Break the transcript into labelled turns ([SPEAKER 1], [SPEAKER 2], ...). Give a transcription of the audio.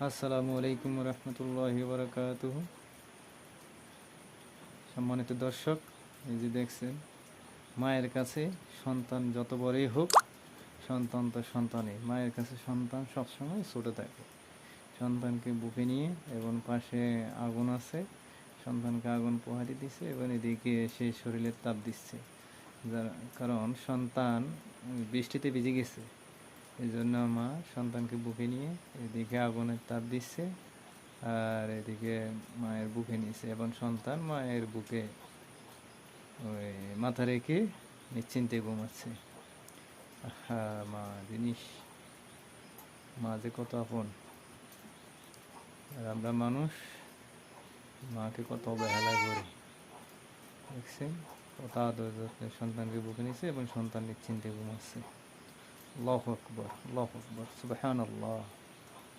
[SPEAKER 1] আসসালামু আলাইকুম রহমতুল্লাহি বারাকাতুহ। সম্মানিত দর্শক, এই যে দেখছেন, মায়ের কাছে সন্তান যত বড়ই হোক, সন্তান তো সন্তানই। মায়ের কাছে সন্তান সবসময় ছোট থাকে। সন্তানকে বুকে নিয়ে এবং পাশে আগুন আছে, সন্তানকে আগুন পোহারি দিচ্ছে এবং এদিকে সে শরীরের তাপ দিচ্ছে। যার কারণ সন্তান বৃষ্টিতে ভিজে গেছে, এই জন্য মা সন্তানকে বুকে নিয়ে এদিকে আগুনের তাপ দিচ্ছে আর এদিকে মায়ের বুকে নিছে এবং সন্তান মায়ের বুকে ওই মাথা রেখে নিশ্চিন্তে ঘুমাচ্ছে। মা জিনিস, মা যে কত আপন। আর আমরা মানুষ মাকে কত অবহেলা করি। দেখছেন, কত আদর যত্নে সন্তানকে বুকে নিছে এবং সন্তান নিশ্চিন্তে ঘুমাচ্ছে। আল্লাহু আকবার, আল্লাহু আকবার, সুবহানাল্লাহ।